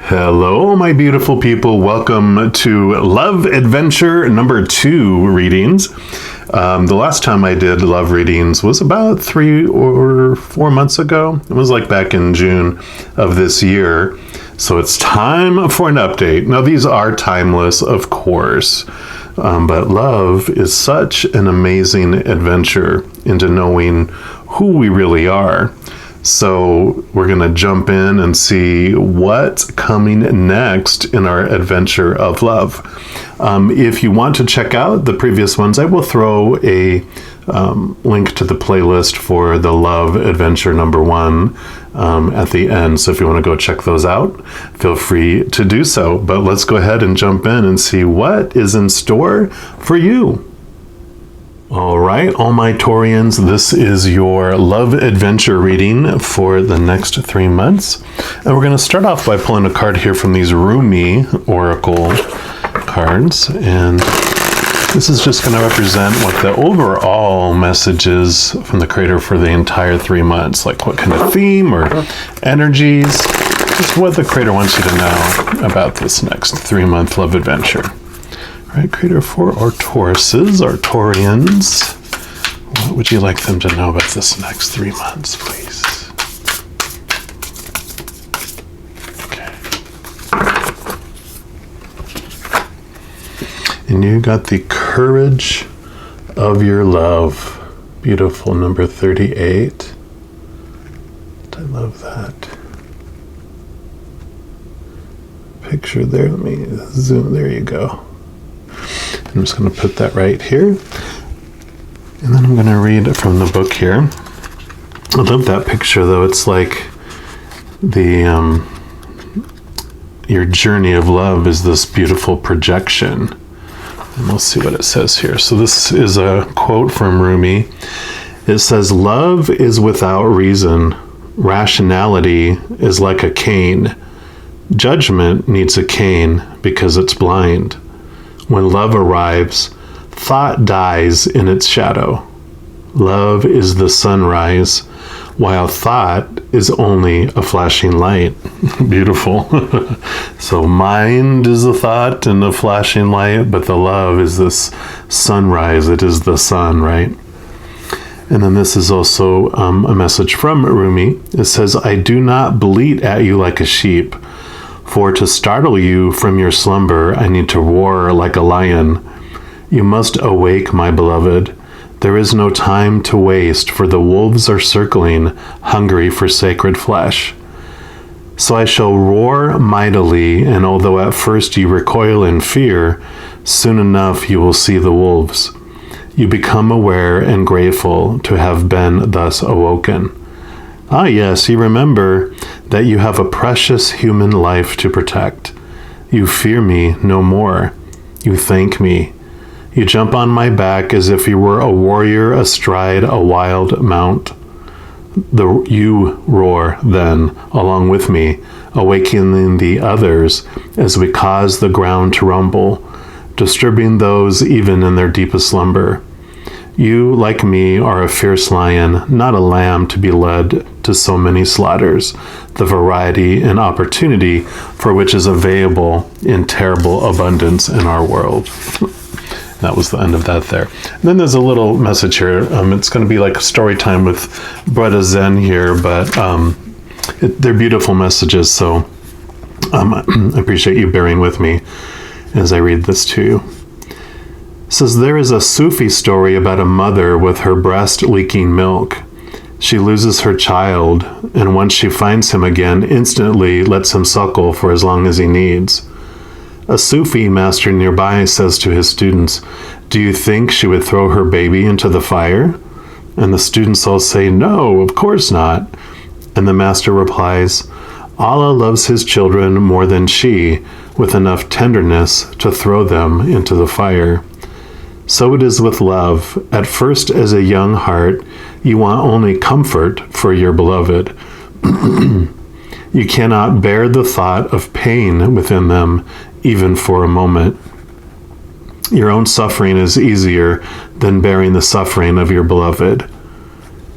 Hello, my beautiful people. Welcome to Love Adventure number 2 readings. The last time I did love readings was about 3 or 4 months ago. It was like back in June of this year. So it's time for an update. Now, these are timeless, of course, but love is such an amazing adventure into knowing who we really are. So we're going to jump in and see what's coming next in our adventure of love. If you want to check out the previous ones, I will throw a link to the playlist for the Love Adventure number 1 at the end. So if you want to go check those out, feel free to do so. But let's go ahead and jump in and see what is in store for you. All right, all my Taurians, this is your love adventure reading for the next 3 months. And we're going to start off by pulling a card here from these Rumi Oracle cards. And this is just going to represent what the overall message is from the Creator for the entire 3 months. Like what kind of theme or energies, just what the Creator wants you to know about this next 3-month love adventure. All right, Creator, for our Tauruses, our Taurians, what would you like them to know about this next 3 months, please? Okay. And you got the courage of your love. Beautiful, number 38. I love that. Picture there, let me zoom, there you go. I'm just going to put that right here. And then I'm going to read from the book here. I love that picture, though. It's like the your journey of love is this beautiful projection. And we'll see what it says here. So this is a quote from Rumi. It says, "Love is without reason. Rationality is like a cane. Judgment needs a cane because it's blind. When love arrives, thought dies in its shadow. Love is the sunrise, while thought is only a flashing light." Beautiful. So mind is the thought and the flashing light, but the love is this sunrise. It is the sun, right? And then this is also a message from Rumi. It says, "I do not bleat at you like a sheep. For to startle you from your slumber, I need to roar like a lion. You must awake, my beloved. There is no time to waste, for the wolves are circling, hungry for sacred flesh. So I shall roar mightily, and although at first you recoil in fear, soon enough you will see the wolves. You become aware and grateful to have been thus awoken. Ah, yes, you remember that you have a precious human life to protect. You fear me no more. You thank me. You jump on my back as if you were a warrior astride a wild mount. You roar then, along with me, awakening the others as we cause the ground to rumble, disturbing those even in their deepest slumber. You, like me, are a fierce lion, not a lamb to be led to so many slaughters, the variety and opportunity for which is available in terrible abundance in our world." That was the end of that there. And then there's a little message here. It's going to be like a story time with Bretta Zen here, but they're beautiful messages, so I appreciate you bearing with me as I read this to you. It says, "There is a Sufi story about a mother with her breast leaking milk. She loses her child, and once she finds him again, instantly lets him suckle for as long as he needs. A Sufi master nearby says to his students, 'Do you think she would throw her baby into the fire?' And the students all say, 'No, of course not.' And the master replies, 'Allah loves his children more than she, with enough tenderness to throw them into the fire.' So it is with love. At first, as a young heart, you want only comfort for your beloved. You cannot bear the thought of pain within them, even for a moment. Your own suffering is easier than bearing the suffering of your beloved.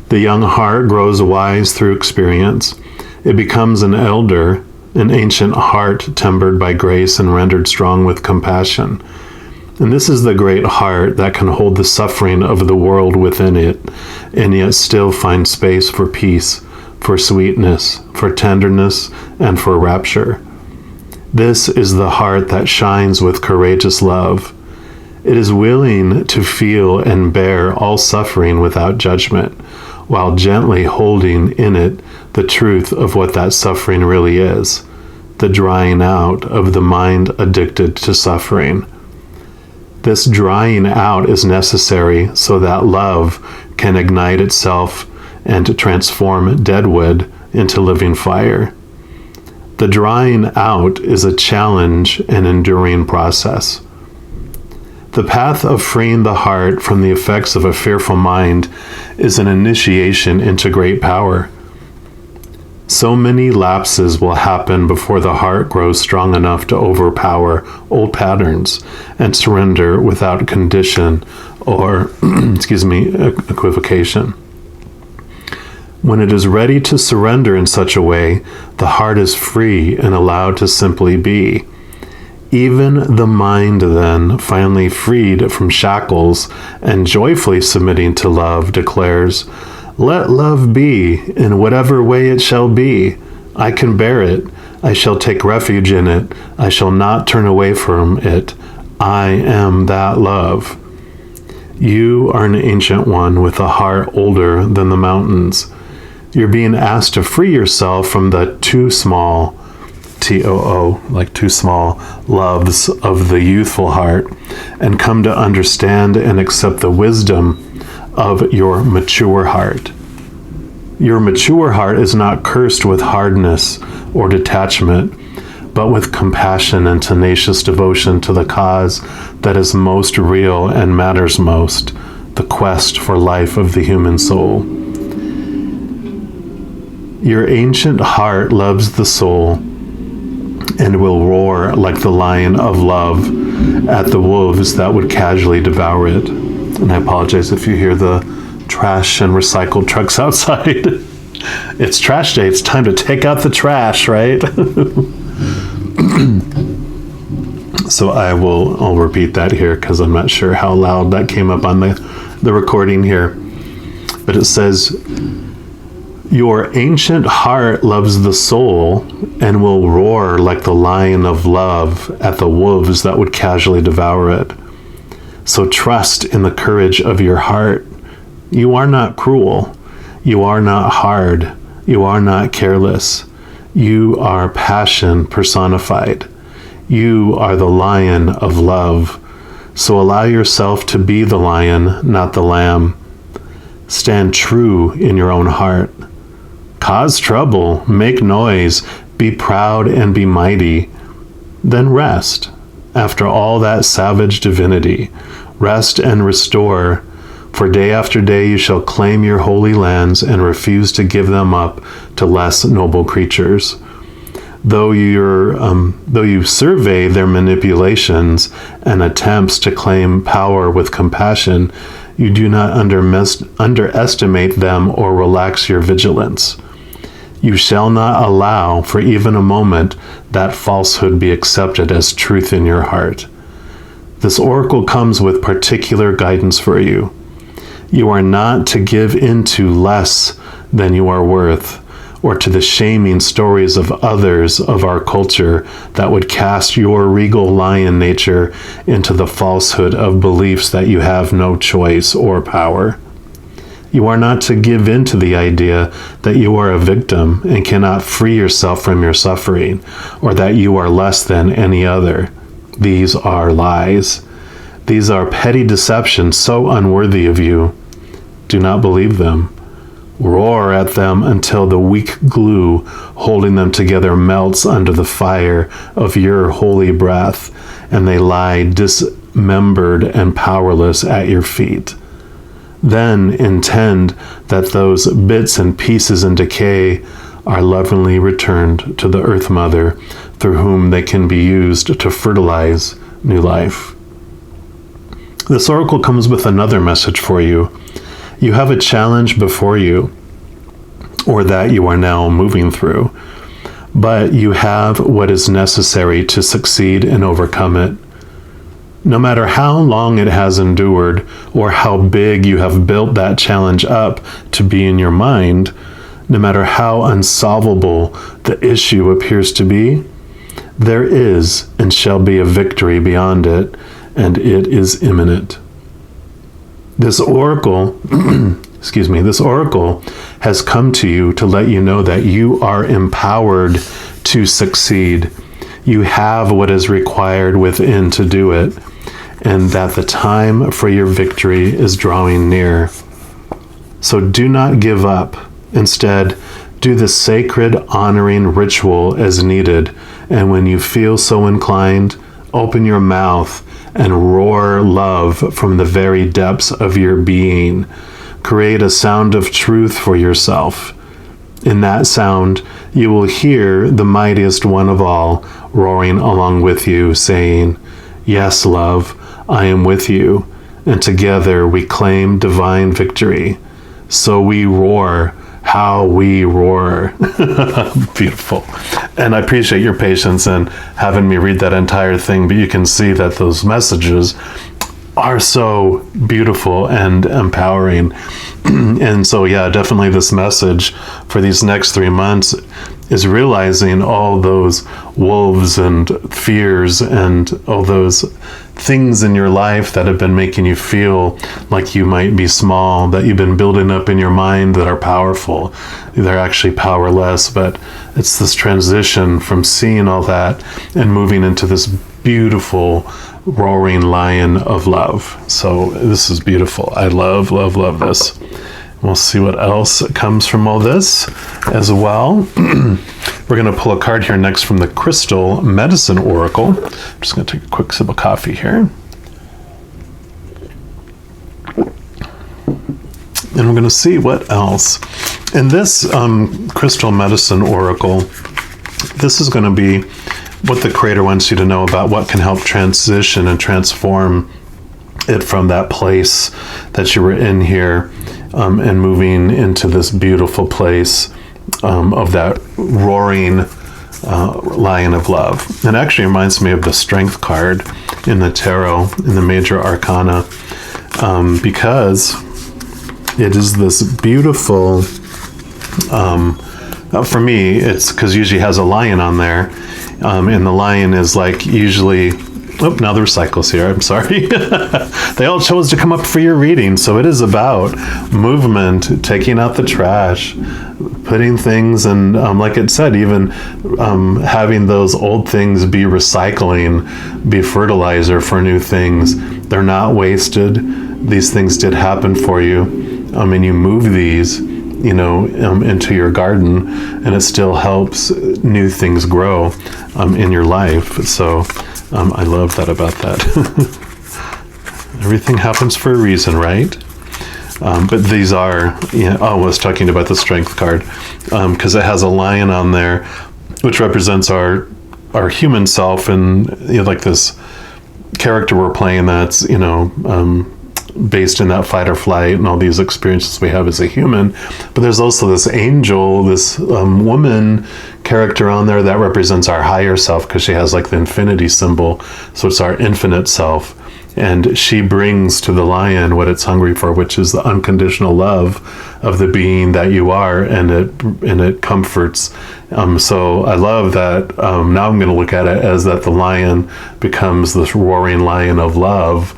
The young heart grows wise through experience. It becomes an elder, an ancient heart tempered by grace and rendered strong with compassion. And this is the great heart that can hold the suffering of the world within it, and yet still find space for peace, for sweetness, for tenderness, and for rapture. This is the heart that shines with courageous love. It is willing to feel and bear all suffering without judgment, while gently holding in it the truth of what that suffering really is, the drying out of the mind addicted to suffering. This drying out is necessary so that love can ignite itself and transform dead wood into living fire. The drying out is a challenge and enduring process. The path of freeing the heart from the effects of a fearful mind is an initiation into great power. So many lapses will happen before the heart grows strong enough to overpower old patterns and surrender without condition or, equivocation. When it is ready to surrender in such a way, the heart is free and allowed to simply be. Even the mind then, finally freed from shackles and joyfully submitting to love, declares, "Let love be, in whatever way it shall be. I can bear it. I shall take refuge in it. I shall not turn away from it. I am that love." You are an ancient one with a heart older than the mountains. You're being asked to free yourself from the too small, T-O-O, like too small, loves of the youthful heart, and come to understand and accept the wisdom of your mature heart. Your mature heart is not cursed with hardness or detachment, but with compassion and tenacious devotion to the cause that is most real and matters most, the quest for life of the human soul. Your ancient heart loves the soul and will roar like the lion of love at the wolves that would casually devour it. And I apologize if you hear the trash and recycled trucks outside. It's trash day. It's time to take out the trash, right? So I'll repeat that here because I'm not sure how loud that came up on the recording here. But it says, your ancient heart loves the soul and will roar like the lion of love at the wolves that would casually devour it. So trust in the courage of your heart. You are not cruel. You are not hard. You are not careless. You are passion personified. You are the lion of love. So allow yourself to be the lion, not the lamb. Stand true in your own heart. Cause trouble, make noise, be proud and be mighty. Then rest. After all that savage divinity, rest and restore, for day after day you shall claim your holy lands and refuse to give them up to less noble creatures. Though you survey their manipulations and attempts to claim power with compassion, you do not underestimate them or relax your vigilance. You shall not allow for even a moment that falsehood be accepted as truth in your heart. This oracle comes with particular guidance for you. You are not to give in to less than you are worth, or to the shaming stories of others of our culture that would cast your regal lion nature into the falsehood of beliefs that you have no choice or power. You are not to give in to the idea that you are a victim and cannot free yourself from your suffering, or that you are less than any other. These are lies. These are petty deceptions so unworthy of you. Do not believe them. Roar at them until the weak glue holding them together melts under the fire of your holy breath, and they lie dismembered and powerless at your feet. Then intend that those bits and pieces in decay are lovingly returned to the Earth Mother, through whom they can be used to fertilize new life. This oracle comes with another message for you. You have a challenge before you, or that you are now moving through. but you have what is necessary to succeed and overcome it. No matter how long it has endured, or how big you have built that challenge up to be in your mind, no matter how unsolvable the issue appears to be, there is and shall be a victory beyond it, and it is imminent. This oracle, this oracle has come to you to let you know that you are empowered to succeed. You have what is required within to do it, and that the time for your victory is drawing near. So do not give up. Instead, do the sacred honoring ritual as needed, and when you feel so inclined, open your mouth and roar love from the very depths of your being. Create a sound of truth for yourself. In that sound, you will hear the mightiest one of all roaring along with you, saying, "Yes, love, I am with you, and together we claim divine victory. So we roar, how we roar." Beautiful. And I appreciate your patience and having me read that entire thing, but you can see that those messages are so beautiful and empowering. And so, yeah, definitely this message for these next 3 months is realizing all those wolves and fears and all those things in your life that have been making you feel like you might be small, that you've been building up in your mind that are powerful. They're actually powerless, but it's this transition from seeing all that and moving into this beautiful roaring lion of love. So this is beautiful. I love, love, love this. We'll see what else comes from all this as well. We're going to pull a card here next from the Crystal Medicine Oracle. I'm just going to take a quick sip of coffee here. And we're going to see what else. In this Crystal Medicine Oracle, this is going to be what the Creator wants you to know about what can help transition and transform it from that place that you were in here and moving into this beautiful place of that roaring lion of love. It actually reminds me of the Strength card in the tarot, in the Major Arcana, because it is this beautiful, for me, it's because usually has a lion on there, and the lion is like usually, oh, now the recycles here, I'm sorry. They all chose to come up for your reading. So it is about movement, taking out the trash, putting things, and like it said, even having those old things be recycling, be fertilizer for new things. They're not wasted. These things did happen for you. And you move these, into your garden, and it still helps new things grow in your life. So I love that about that. Everything happens for a reason, right? But these are, I was talking about the Strength card, because it has a lion on there, which represents our human self, and like this character we're playing that's, based in that fight or flight and all these experiences we have as a human. But there's also this angel, this woman character on there that represents our higher self, because she has like the infinity symbol. So it's our infinite self. And she brings to the lion what it's hungry for, which is the unconditional love of the being that you are, and it comforts. So I love that. Now I'm going to look at it as that the lion becomes this roaring lion of love,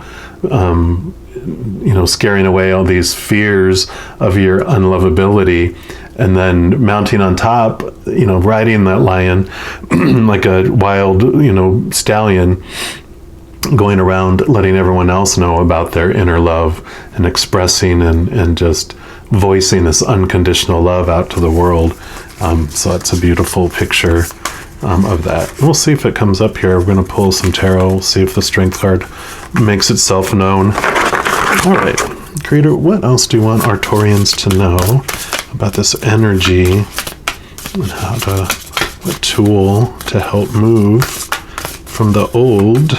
scaring away all these fears of your unlovability, and then mounting on top, riding that lion like a wild, stallion, going around letting everyone else know about their inner love and expressing and just voicing this unconditional love out to the world. So that's a beautiful picture of that. We'll see if it comes up here. We're going to pull some tarot. We'll see if the Strength card makes itself known. All right, Creator, what else do you want Arcturians to know about this energy, and what tool to help move from the old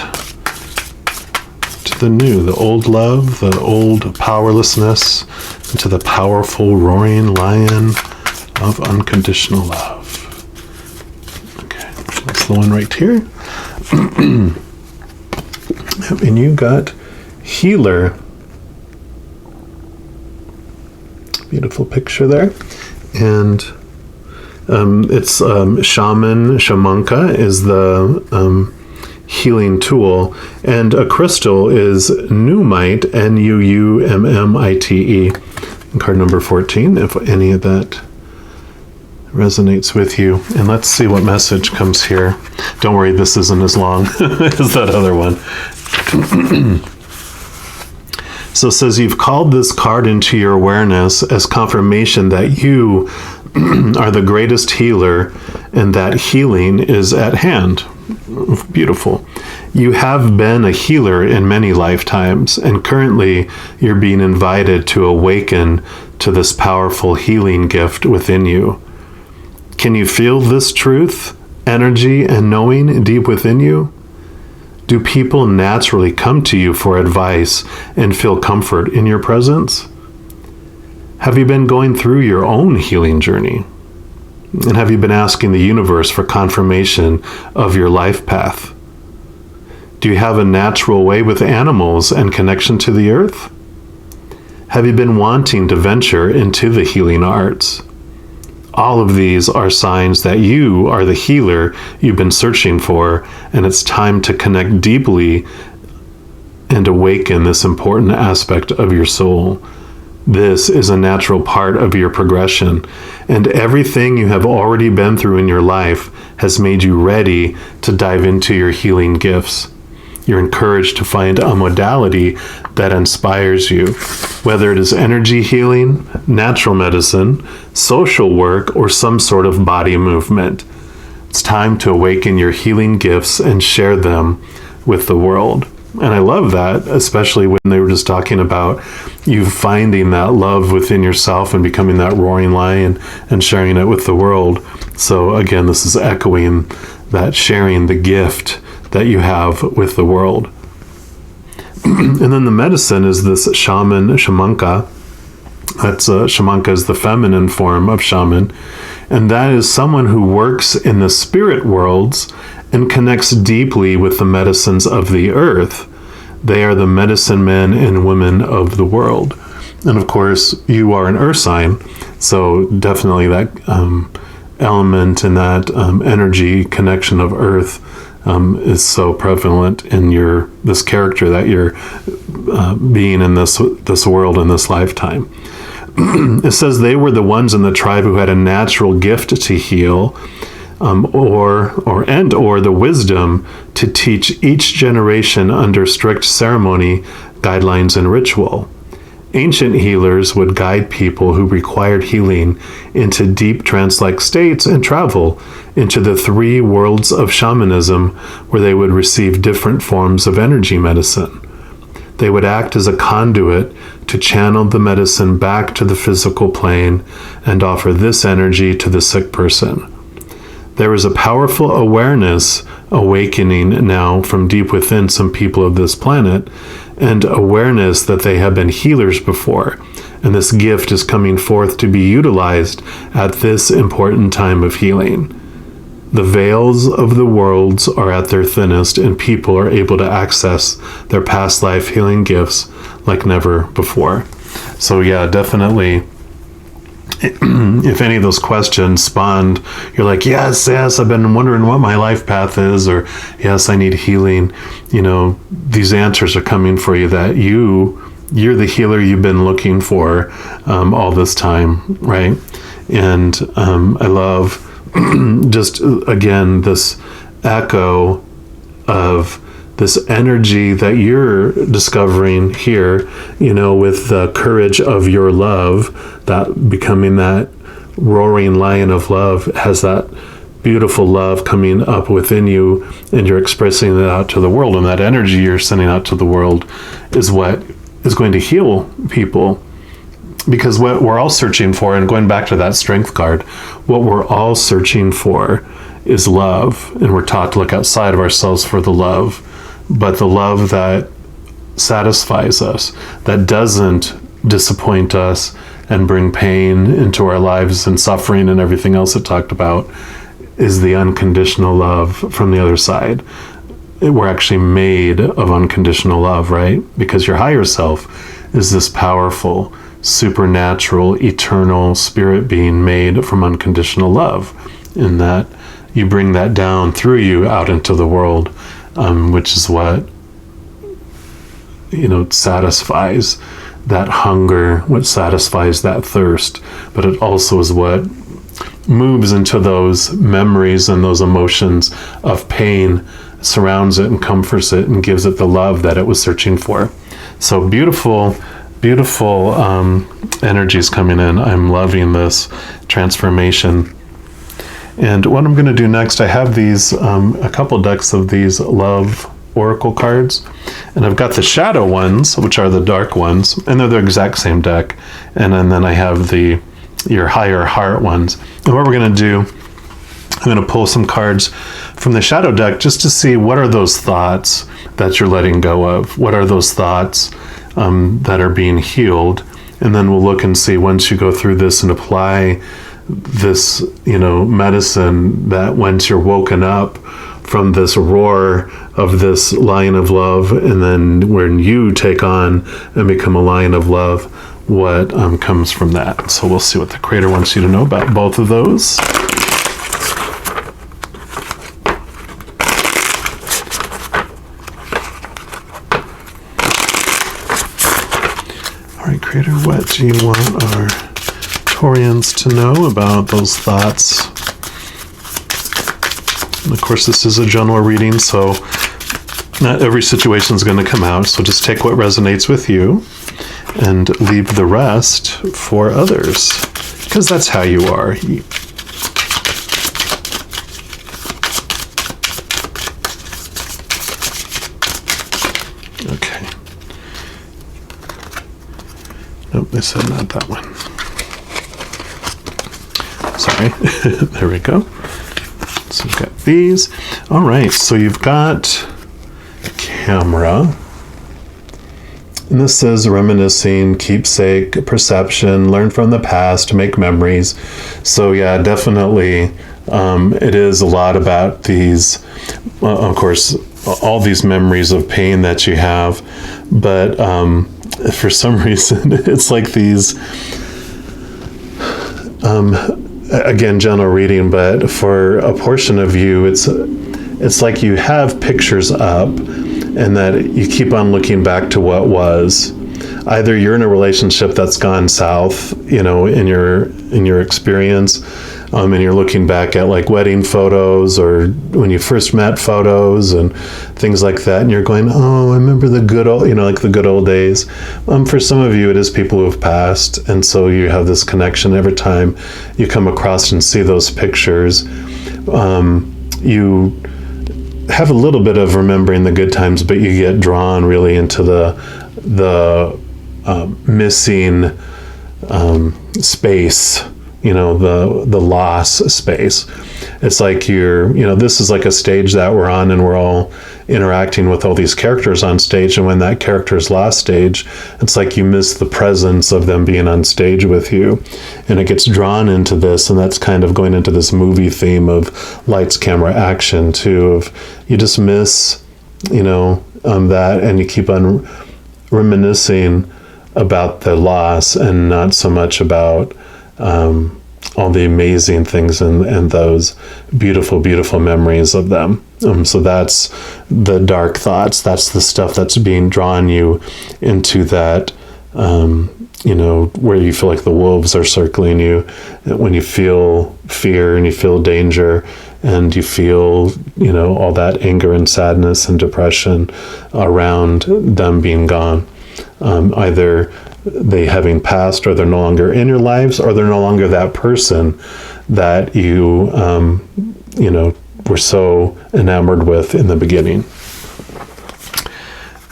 to the new, the old love, the old powerlessness, into the powerful roaring lion of unconditional love? flowing right here. And you got healer. Beautiful picture there. And it's shamanka is the healing tool, and a crystal is nuummite, Nuummite, card number 14, if any of that resonates with you. And let's see what message comes here. Don't worry, this isn't as long as that other one. So it says, you've called this card into your awareness as confirmation that you are the greatest healer and that healing is at hand. Beautiful. You have been a healer in many lifetimes, and currently you're being invited to awaken to this powerful healing gift within you. Can you feel this truth, energy, and knowing deep within you? Do people naturally come to you for advice and feel comfort in your presence? Have you been going through your own healing journey? And have you been asking the universe for confirmation of your life path? Do you have a natural way with animals and connection to the earth? Have you been wanting to venture into the healing arts? All of these are signs that you are the healer you've been searching for, and it's time to connect deeply and awaken this important aspect of your soul. This is a natural part of your progression, and everything you have already been through in your life has made you ready to dive into your healing gifts. You're encouraged to find a modality that inspires you, whether it is energy healing, natural medicine, social work, or some sort of body movement. It's time to awaken your healing gifts and share them with the world. And I love that, especially when they were just talking about you finding that love within yourself and becoming that roaring lion and sharing it with the world. So again, this is echoing that sharing the gift that you have with the world. And then the medicine is this shamanka. That's shamanka is the feminine form of shaman, and that is someone who works in the spirit worlds and connects deeply with the medicines of the earth. They are the medicine men and women of the world. And of course, you are an earth sign, so definitely that element and that energy connection of earth is so prevalent in this character that you're being in this world in this lifetime. It says they were the ones in the tribe who had a natural gift to heal, or the wisdom to teach each generation under strict ceremony, guidelines, and ritual. Ancient healers would guide people who required healing into deep trance-like states and travel into the 3 worlds of shamanism, where they would receive different forms of energy medicine. They would act as a conduit to channel the medicine back to the physical plane and offer this energy to the sick person. There is a powerful awareness awakening now from deep within some people of this planet, and awareness that they have been healers before, and this gift is coming forth to be utilized at this important time of healing. The veils of the worlds are at their thinnest, and people are able to access their past life healing gifts like never before. So yeah, definitely, if any of those questions spawned, you're like, yes, I've been wondering what my life path is, or yes, I need healing. These answers are coming for you, that you're the healer you've been looking for all this time, right? And I love just, again, this echo of this energy that you're discovering here, with the courage of your love, that becoming that roaring lion of love, has that beautiful love coming up within you, and you're expressing it out to the world. And that energy you're sending out to the world is what is going to heal people. Because what we're all searching for, and going back to that strength card, what we're all searching for is love. And we're taught to look outside of ourselves for the love. But the love that satisfies us, that doesn't disappoint us and bring pain into our lives and suffering and everything else it talked about, is the unconditional love from the other side. We're actually made of unconditional love, right? Because your higher self is this powerful, supernatural, eternal spirit being made from unconditional love, in that you bring that down through you out into the world, which is what, satisfies that hunger, what satisfies that thirst, but it also is what moves into those memories and those emotions of pain, surrounds it and comforts it and gives it the love that it was searching for. So beautiful energies coming in. I'm loving this transformation. And what I'm going to do next, I have these, a couple decks of these love oracle cards, and I've got the shadow ones, which are the dark ones, and they're the exact same deck. And then I have your higher heart ones. And what we're going to do, I'm going to pull some cards from the shadow deck just to see what are those thoughts that you're letting go of. What are those thoughts that are being healed? And then we'll look and see, once you go through this and apply this, medicine, that once you're woken up from this roar of this lion of love, and then when you take on and become a lion of love, what comes from that. So we'll see what the Creator wants you to know about both of those. All right, Creator, what do you want our Taurians to know about those thoughts? And of course, this is a general reading, so not every situation is going to come out. So just take what resonates with you and leave the rest for others, because that's how you are. Okay. Nope, they said not that one. Sorry. There we go. So we've got these. All right, so you've got camera. And this says reminiscing, keepsake, perception, learn from the past, make memories. So yeah, definitely it is a lot about these, of course, all these memories of pain that you have. But for some reason, it's like these, again, general reading, but for a portion of you, it's like you have pictures up, and that you keep on looking back to what was. Either you're in a relationship that's gone south, in your experience, and you're looking back at like wedding photos or when you first met photos and things like that, and you're going, oh, I remember the good old, like the good old days. For some of you, it is people who have passed, and so you have this connection every time you come across and see those pictures. You have a little bit of remembering the good times, but you get drawn really into the missing space, the loss space. It's like this is like a stage that we're on, and we're all interacting with all these characters on stage, and when that character's lost stage, it's like you miss the presence of them being on stage with you, and it gets drawn into this, and that's kind of going into this movie theme of lights, camera, action too, of you just miss that, and you keep on reminiscing about the loss and not so much about all the amazing things and those beautiful, beautiful memories of them. So that's the dark thoughts. That's the stuff that's being drawn you into that, where you feel like the wolves are circling you, when you feel fear and you feel danger and you feel, all that anger and sadness and depression around them being gone. Either they having passed, or they're no longer in your lives, or they're no longer that person that you, were so enamored with in the beginning.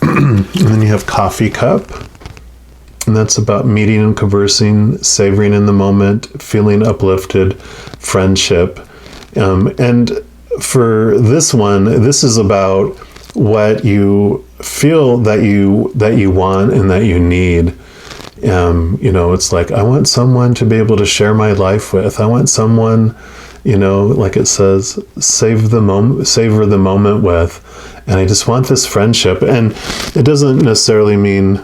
And then you have coffee cup, and that's about meeting and conversing, savoring in the moment, feeling uplifted, friendship. And for this one, this is about what you feel that you want and that you need. It's like, I want someone to be able to share my life with. I want someone, like it says, savor the moment with. And I just want this friendship. And it doesn't necessarily mean,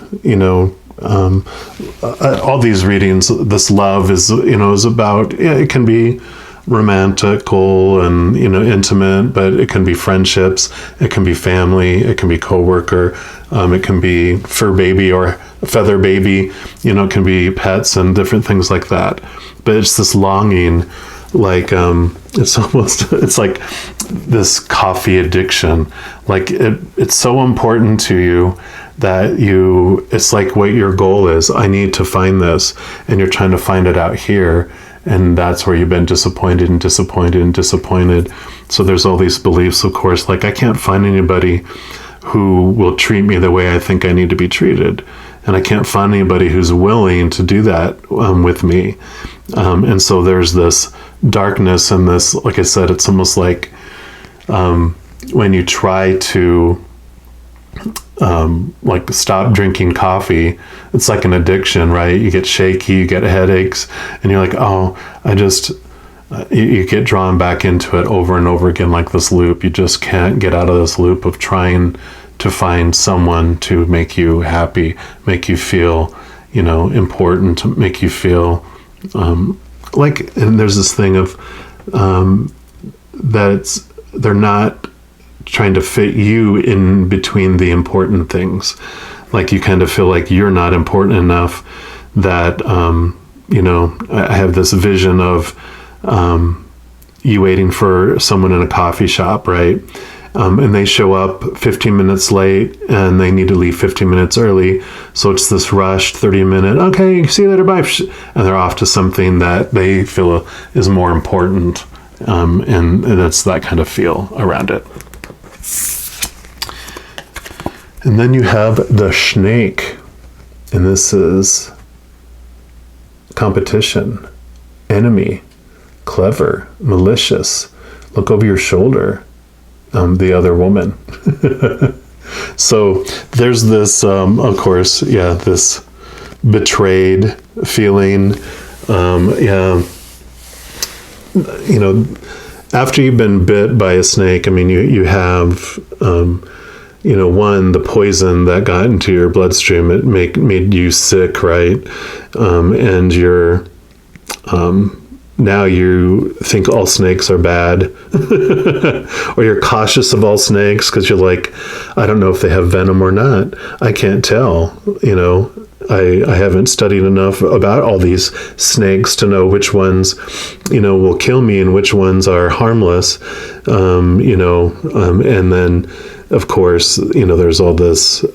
all these readings, this love is about, it can be romantical and, intimate, but it can be friendships, it can be family, it can be coworker, it can be fur baby or feather baby, it can be pets and different things like that. But it's this longing, like it's like this coffee addiction. Like it's so important to you that it's like what your goal is. I need to find this, and you're trying to find it out here, and that's where you've been disappointed. So there's all these beliefs, of course, like I can't find anybody who will treat me the way I think I need to be treated, and I can't find anybody who's willing to do that with me. And so there's this darkness and this, like I said, it's almost like when you try to like stop drinking coffee, it's like an addiction, right? You get shaky, you get headaches, and you're like, oh, you get drawn back into it over and over again, like this loop. You just can't get out of this loop of trying to find someone to make you happy, make you feel, important, to make you feel like, and there's this thing of that they're not trying to fit you in between the important things. Like you kind of feel like you're not important enough that, I have this vision of you waiting for someone in a coffee shop, right? And they show up 15 minutes late and they need to leave 15 minutes early. So it's this rushed 30-minute, okay, see you later, bye. And they're off to something that they feel is more important. And that's that kind of feel around it. And then you have the snake. And this is competition, enemy, clever, malicious, look over your shoulder. The other woman. So there's this, of course, this betrayed feeling. After you've been bit by a snake, I mean, you have, one, the poison that got into your bloodstream, it made you sick, right? And you're, now you think all snakes are bad, or you're cautious of all snakes because you're like, I don't know if they have venom or not. I can't tell. I haven't studied enough about all these snakes to know which ones, will kill me and which ones are harmless. And then, of course, there's all this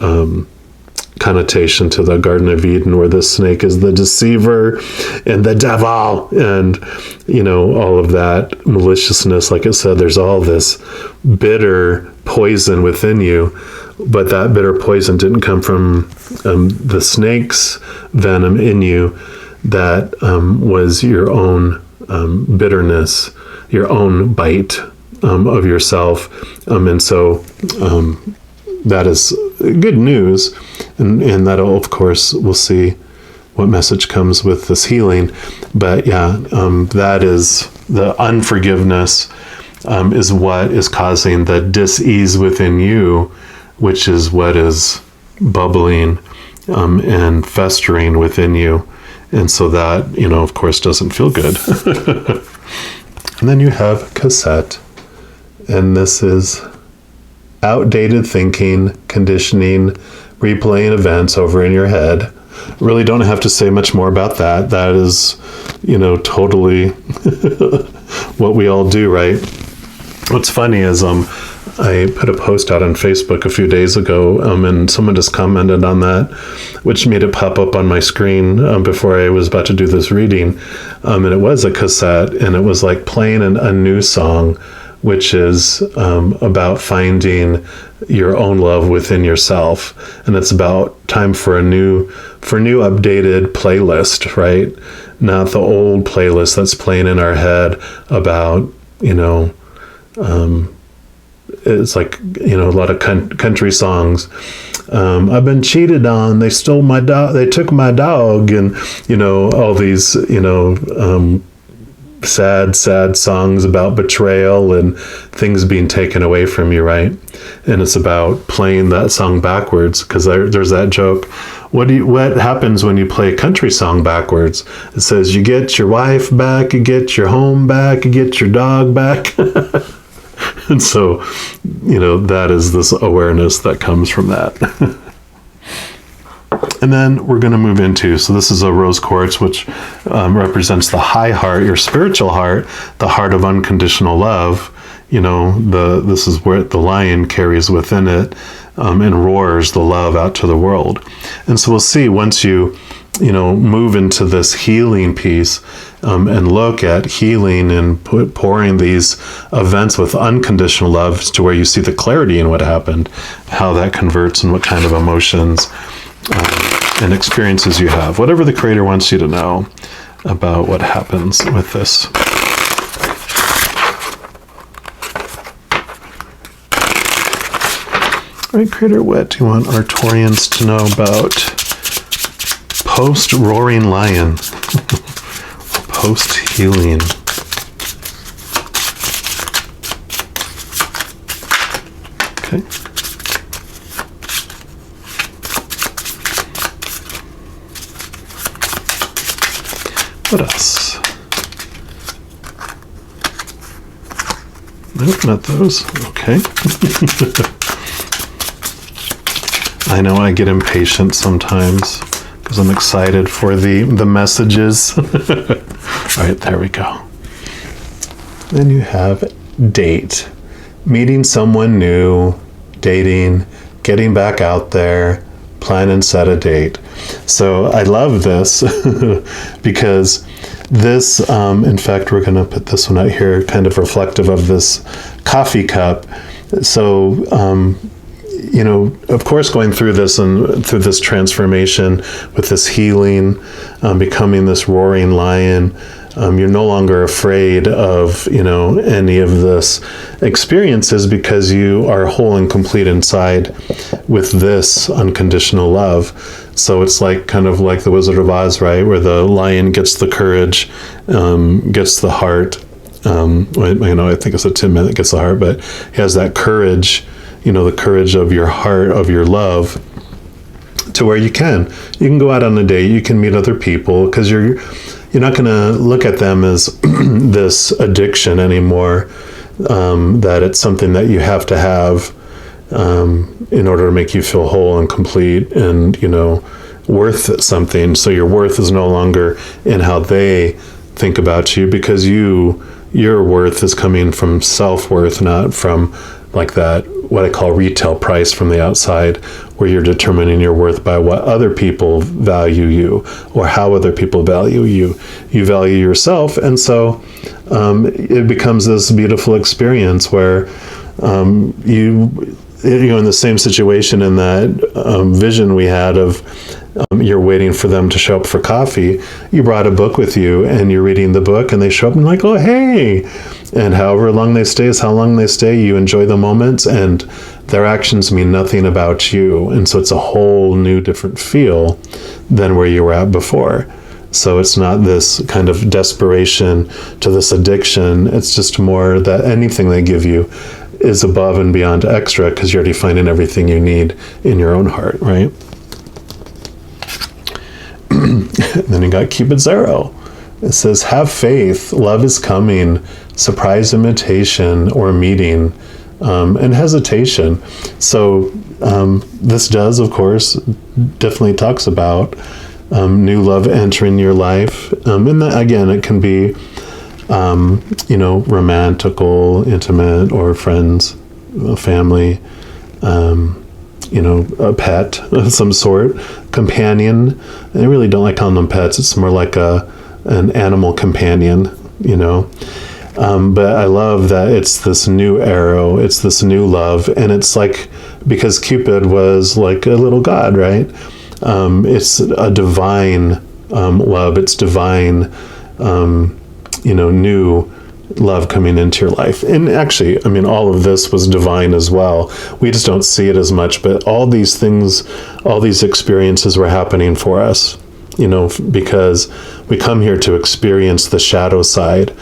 connotation to the Garden of Eden where the snake is the deceiver and the devil and all of that maliciousness. Like I said, there's all this bitter poison within you, but that bitter poison didn't come from the snake's venom in you. That was your own bitterness, your own bite of yourself. And so that is good news. And that'll, of course, we'll see what message comes with this healing. But that is the unforgiveness is what is causing the dis-ease within you, which is what is bubbling and festering within you. And so that, of course, doesn't feel good. And then you have cassette. And this is outdated thinking, conditioning, replaying events over in your head. Really don't have to say much more about that. That is, totally what we all do, right? What's funny is I put a post out on Facebook a few days ago, and someone just commented on that, which made it pop up on my screen before I was about to do this reading. And it was a cassette, and it was like playing a new song, which is about finding your own love within yourself. And it's about time for a new updated playlist, right? Not the old playlist that's playing in our head about, it's like, a lot of country songs. I've been cheated on. They stole my dog. They took my dog. And, all these, sad, sad songs about betrayal and things being taken away from you, right? And it's about playing that song backwards, because there's that joke. What happens when you play a country song backwards? It says you get your wife back, you get your home back, you get your dog back. And so, that is this awareness that comes from that. And then we're going to move into, so this is a rose quartz, which represents the high heart, your spiritual heart, the heart of unconditional love. This is where the lion carries within it and roars the love out to the world. And so we'll see once you move into this healing piece and look at healing and pouring these events with unconditional love to where you see the clarity in what happened, how that converts and what kind of emotions and experiences you have, whatever the creator wants you to know about what happens with this. All right, creator, what do you want Arcturians to know about post-roaring lion, post-healing? Okay. What else? Nope, not those. Okay. I know I get impatient sometimes because I'm excited for the messages. All right, there we go. Then you have date. Meeting someone new, dating, getting back out there, plan and set a date. So I love this because this, in fact, we're going to put this one out here, kind of reflective of this coffee cup. So, of course, going through this and through this transformation with this healing, becoming this roaring lion, you're no longer afraid of, any of this experiences because you are whole and complete inside with this unconditional love. So it's kind of like the Wizard of Oz, right? Where the lion gets the courage, gets the heart. I think it's a Tin Man that gets the heart, but he has that courage, the courage of your heart, of your love, to where you can go out on a date, you can meet other people, because you're not going to look at them as this addiction anymore, that it's something that you have to have in order to make you feel whole and complete and, worth something. So your worth is no longer in how they think about you, because your worth is coming from self-worth, not from that, what I call retail price from the outside, where you're determining your worth by what other people value you or how other people value you. You value yourself. And so it becomes this beautiful experience where in the same situation in that vision we had of you're waiting for them to show up for coffee. You brought a book with you and you're reading the book and they show up and like, oh, hey. And however long they stay is how long they stay. You enjoy the moments and their actions mean nothing about you. And so it's a whole new different feel than where you were at before. So it's not this kind of desperation to this addiction. It's just more that anything they give you is above and beyond extra because you're already finding everything you need in your own heart, right? Then you got Cupid's arrow. It says, have faith, love is coming, surprise invitation or meeting, and hesitation. So this does, of course, definitely talks about new love entering your life. And that, again, it can be, romantical, intimate, or friends, family, a pet of some sort, companion. I really don't like calling them pets. It's more like an animal companion, but I love that it's this new arrow, it's this new love, and it's because Cupid was like a little god, right? It's a divine love, it's divine, new love coming into your life. And actually, all of this was divine as well. We just don't see it as much, but all these things, all these experiences were happening for us. because we come here to experience the shadow side,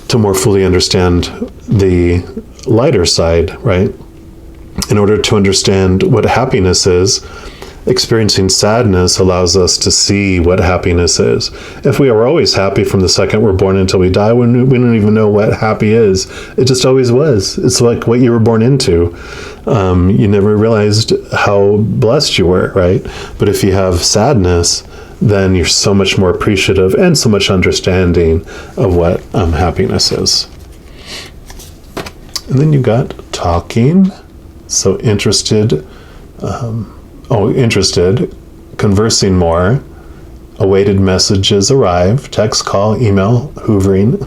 to more fully understand the lighter side, right? In order to understand what happiness is, experiencing sadness allows us to see what happiness is. If we are always happy from the second we're born until we die, we don't even know what happy is. It just always was. It's like what you were born into. You never realized how blessed you were, right? But if you have sadness, then you're so much more appreciative and so much understanding of what happiness is. And then you got talking. So interested, conversing more, awaited messages arrive, text, call, email, hoovering.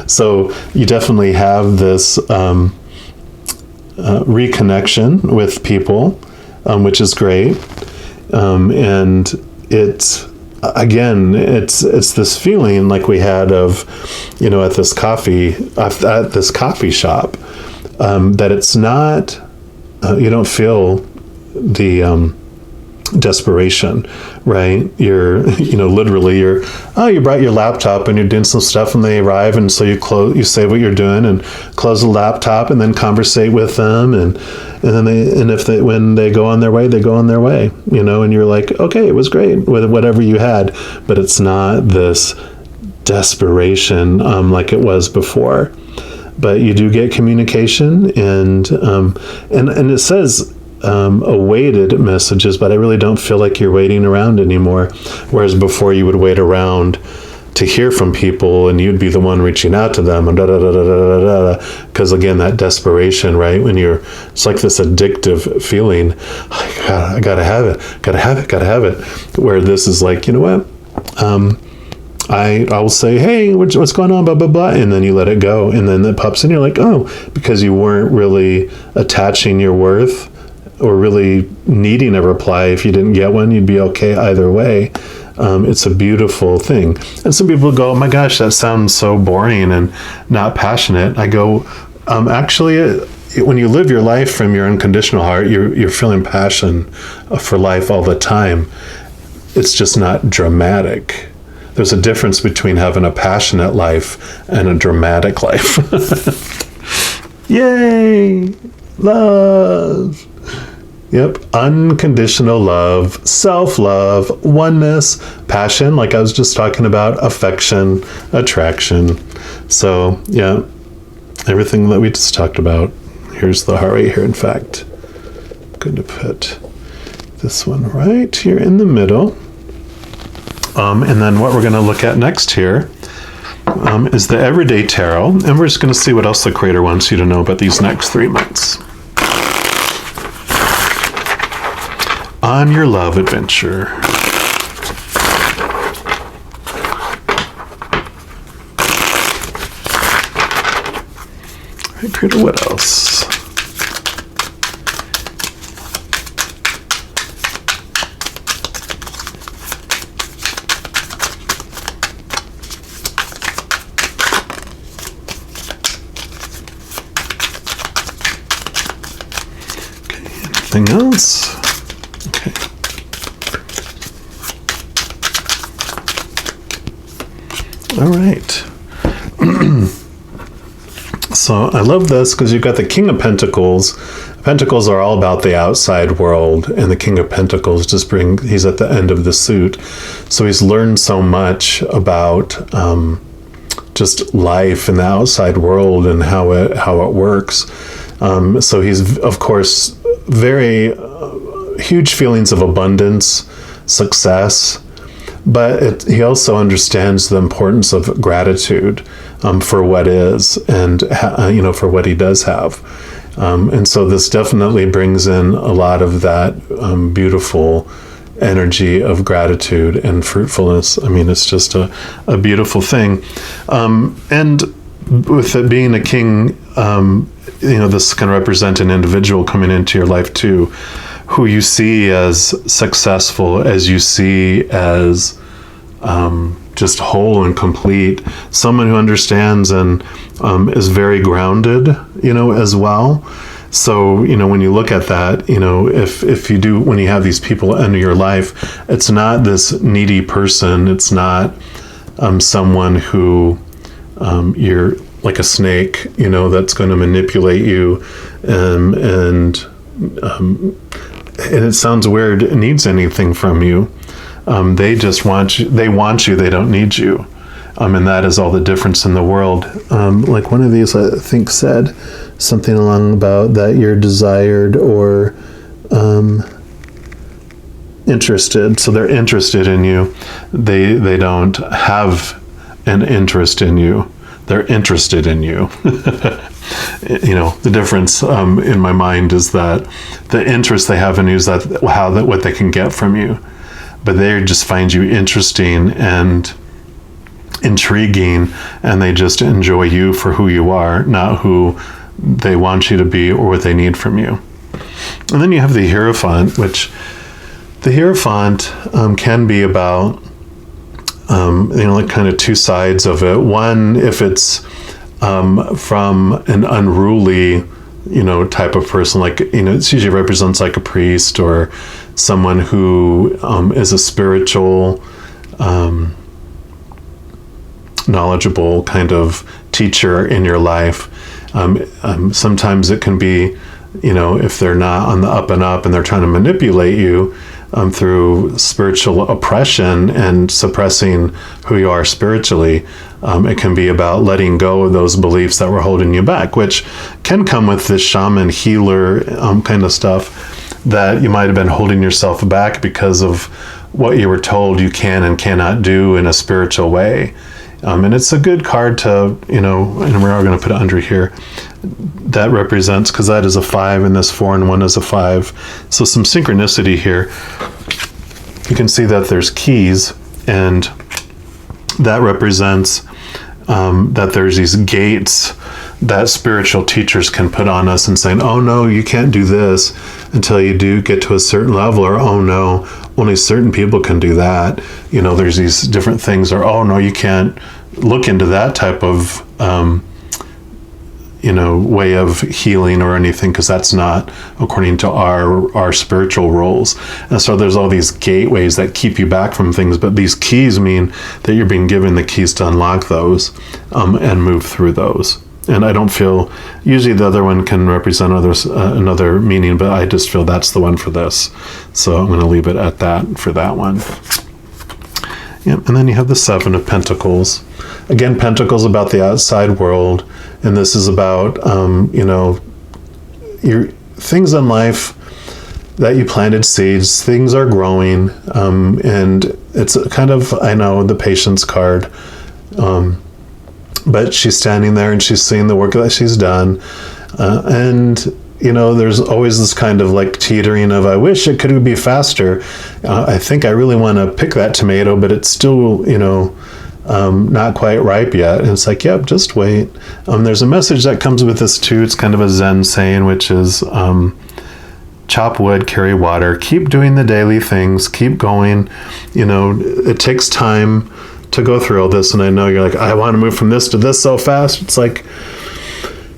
So you definitely have this reconnection with people, which is great. And it's this feeling like we had of, at this coffee shop, that it's not, you don't feel the desperation, right? You're, literally you brought your laptop and you're doing some stuff and they arrive, and so you say what you're doing and close the laptop and then conversate with them, and then when they go on their way, they go on their way, and you're like, okay, it was great with whatever you had, but it's not this desperation like it was before. But you do get communication, and it says awaited messages, but I really don't feel like you're waiting around anymore. Whereas before you would wait around to hear from people, and you'd be the one reaching out to them, and because again, that desperation, right? When it's like this addictive feeling. I gotta have it. Where this is like, you know what? I will say, hey, what's going on, blah, blah, blah, and then you let it go, and then it pops in, you're like, oh, because you weren't really attaching your worth or really needing a reply. If you didn't get one, you'd be okay either way. It's a beautiful thing. And some people go, oh my gosh, that sounds so boring and not passionate. I go, actually, when you live your life from your unconditional heart, you're feeling passion for life all the time. It's just not dramatic. There's a difference between having a passionate life and a dramatic life. Yay! Love! Yep, unconditional love, self-love, oneness, passion, like I was just talking about, affection, attraction. So, yeah, everything that we just talked about. Here's the heart right here, in fact. I'm going to put this one right here in the middle. And then what we're going to look at next here is the Everyday Tarot. And we're just going to see what else the Creator wants you to know about these next 3 months. On your love adventure. All right, Creator, what else? Anything else? Okay. All right. So I love this because you've got the King of Pentacles. Pentacles are all about the outside world, and the King of Pentacles he's at the end of the suit. So he's learned so much about just life in the outside world and how it works. So he's, of course, very huge feelings of abundance, success, but he also understands the importance of gratitude for what is, and for what he does have. And so this definitely brings in a lot of that beautiful energy of gratitude and fruitfulness. I mean, it's just a beautiful thing. And with it being a king, this can represent an individual coming into your life too, who you see as successful, as you see as just whole and complete, someone who understands and is very grounded, as well. So, when you look at that, if you do, when you have these people enter your life, it's not this needy person. It's not someone who you're like a snake, that's going to manipulate you. And it sounds weird, it needs anything from you. They just want you. They want you. They don't need you. And that is all the difference in the world. Like one of these, I think, said something along about that you're desired or interested. So they're interested in you. They don't have an interest in you. They're interested in you. The difference in my mind is that the interest they have in you is what they can get from you. But they just find you interesting and intriguing, and they just enjoy you for who you are, not who they want you to be or what they need from you. And then you have the Hierophant, which the Hierophant can be about, like kind of two sides of it. One, if it's from an unruly, type of person, like, it usually represents like a priest or someone who is a spiritual, knowledgeable kind of teacher in your life. Sometimes it can be, if they're not on the up and up and they're trying to manipulate you through spiritual oppression and suppressing who you are spiritually. It can be about letting go of those beliefs that were holding you back, which can come with this shaman healer kind of stuff, that you might have been holding yourself back because of what you were told you can and cannot do in a spiritual way. And it's a good card to, and we're all going to put it under here. That represents, because that is a 5 and this 4 and 1 is a 5. So some synchronicity here. You can see that there's keys, and that represents that there's these gates that spiritual teachers can put on us and saying, oh no, you can't do this until you do get to a certain level, or oh no, only certain people can do that. There's these different things, or oh no, you can't look into that type of way of healing or anything, because that's not according to our spiritual roles. And so there's all these gateways that keep you back from things, but these keys mean that you're being given the keys to unlock those and move through those. And I don't feel, usually the other one can represent another meaning, but I just feel that's the one for this. So I'm going to leave it at that for that one. Yeah, and then you have the 7 of Pentacles. Again, Pentacles about the outside world, and this is about, your things in life that you planted seeds. Things are growing, and it's kind of, I know, the Patience card. But she's standing there and she's seeing the work that she's done. And, there's always this kind of like teetering of, I wish it could be faster. I think I really want to pick that tomato, but it's still, not quite ripe yet. And it's like, yep, just wait. There's a message that comes with this too. It's kind of a Zen saying, which is, chop wood, carry water, keep doing the daily things, keep going. It takes time to go through all this, and I know you're like, I want to move from this to this so fast. It's like,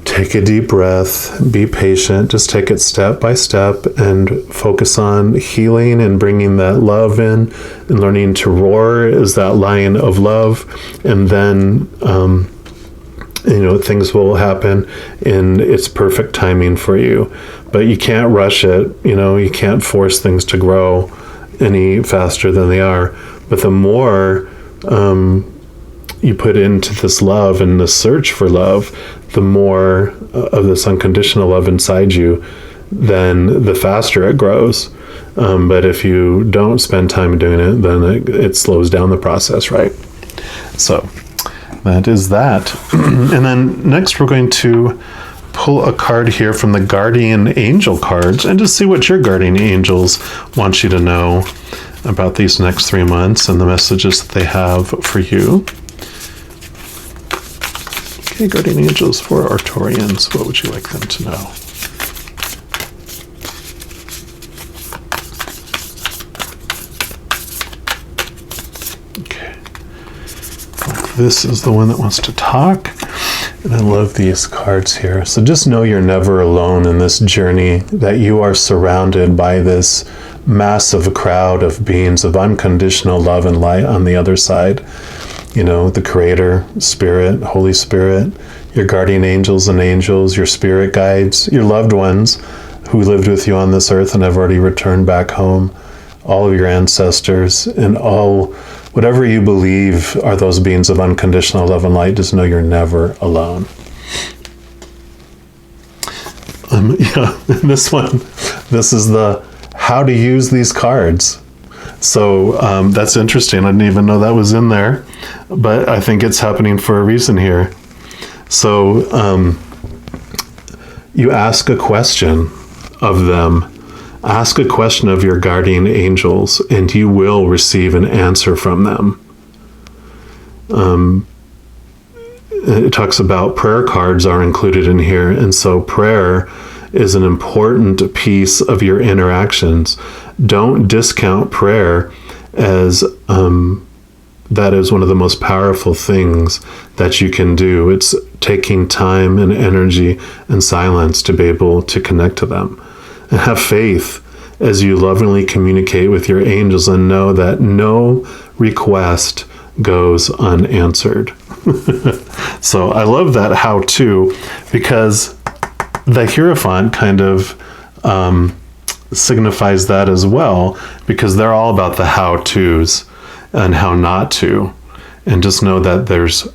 take a deep breath, be patient, just take it step by step and focus on healing and bringing that love in, and learning to roar is that lion of love. And then things will happen in its perfect timing for you, but you can't rush it. You can't force things to grow any faster than they are. But the more you put into this love and the search for love, the more of this unconditional love inside you, then the faster it grows. But if you don't spend time doing it, then it slows down the process, right? So that is that. And then next we're going to pull a card here from the Guardian Angel cards and just see what your guardian angels want you to know about these next 3 months and the messages that they have for you. Okay, guardian angels for Arcturians, what would you like them to know? Okay. This is the one that wants to talk. And I love these cards here. So just know you're never alone in this journey, that you are surrounded by this massive crowd of beings of unconditional love and light on the other side. You know, the Creator, Spirit, Holy Spirit, your guardian angels and angels, your spirit guides, your loved ones who lived with you on this earth and have already returned back home, all of your ancestors, and all, whatever you believe are those beings of unconditional love and light, just know you're never alone. This one, this is the how to use these cards. So that's interesting. I didn't even know that was in there, but I think it's happening for a reason here. So you ask a question of them. Ask a question of your guardian angels, and you will receive an answer from them. It talks about prayer cards are included in here, and so prayer is an important piece of your interactions. Don't discount prayer as that is one of the most powerful things that you can do. It's taking time and energy and silence to be able to connect to them. And have faith as you lovingly communicate with your angels, and know that no request goes unanswered. So I love that how-to, because the Hierophant kind of signifies that as well, because they're all about the how-tos and how not to. And just know that there's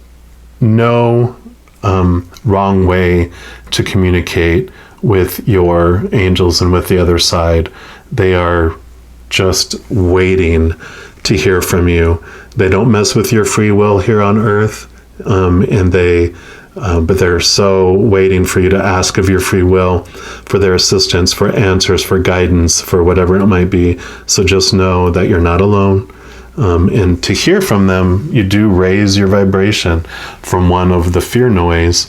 no wrong way to communicate with your angels and with the other side. They are just waiting to hear from you. They don't mess with your free will here on earth, but they're so waiting for you to ask of your free will for their assistance, for answers, for guidance, for whatever it might be. So just know that you're not alone. And to hear from them, you do raise your vibration from one of the fear noise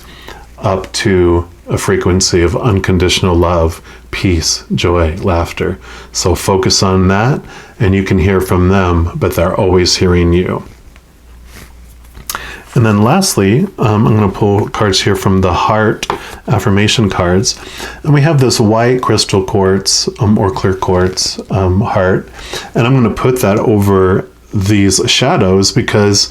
up to a frequency of unconditional love, peace, joy, laughter. So focus on that, and you can hear from them, but they're always hearing you. And then lastly, I'm going to pull cards here from the Heart Affirmation cards. And we have this white crystal quartz or clear quartz heart. And I'm going to put that over these shadows because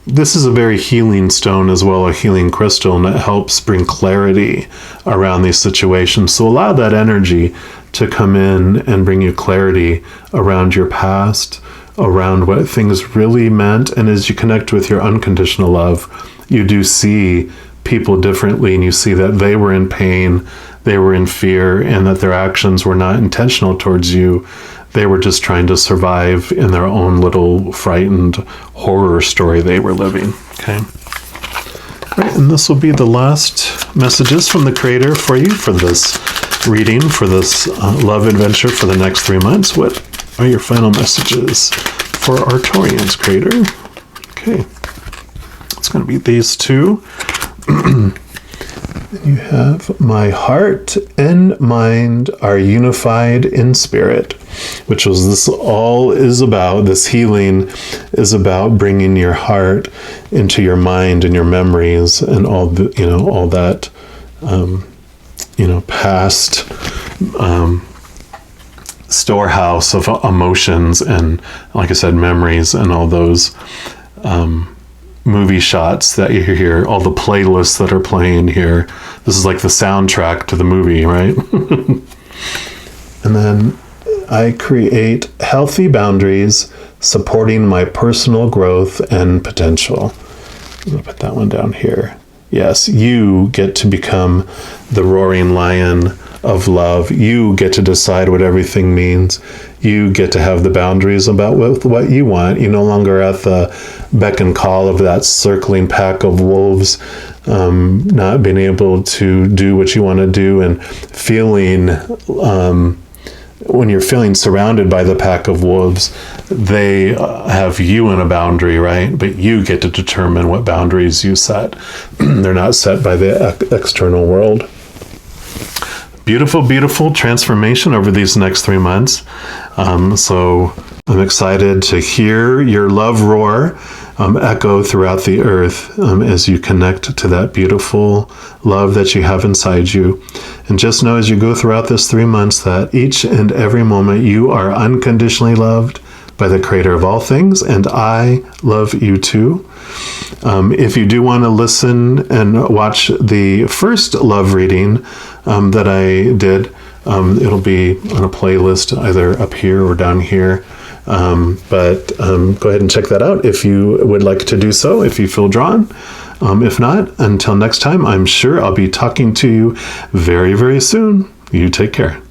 this is a very healing stone as well, a healing crystal, and it helps bring clarity around these situations. So allow that energy to come in and bring you clarity around your past, around what things really meant. And as you connect with your unconditional love, you do see people differently, and you see that they were in pain, they were in fear, and that their actions were not intentional towards you. They were just trying to survive in their own little frightened horror story they were living. Okay. All right, and this will be the last messages from the Creator for you for this reading, for this love adventure for the next 3 months. What are your final messages for Arcturians, Creator? Okay. It's going to be these two. You have, my heart and mind are unified in spirit, which was this all is about. This healing is about bringing your heart into your mind and your memories and all the, all that, past storehouse of emotions and, like I said, memories and all those movie shots that you hear, all the playlists that are playing here. This is like the soundtrack to the movie, right? And then I create healthy boundaries supporting my personal growth and potential. I'm going to put that one down here. Yes, you get to become the roaring lion of love. You get to decide what everything means. You get to have the boundaries about what you want. You no longer are at the beck and call of that circling pack of wolves, not being able to do what you want to do, and feeling, when you're feeling surrounded by the pack of wolves, they have you in a boundary, right? But you get to determine what boundaries you set. They're not set by the external world. Beautiful, beautiful transformation over these next 3 months. So I'm excited to hear your love roar echo throughout the earth as you connect to that beautiful love that you have inside you. And just know as you go throughout this 3 months that each and every moment you are unconditionally loved by the Creator of all things, and I love you too. If you do want to listen and watch the first love reading that I did, it'll be on a playlist either up here or down here. But go ahead and check that out if you would like to do so, if you feel drawn. If not, until next time, I'm sure I'll be talking to you very, very soon. You take care.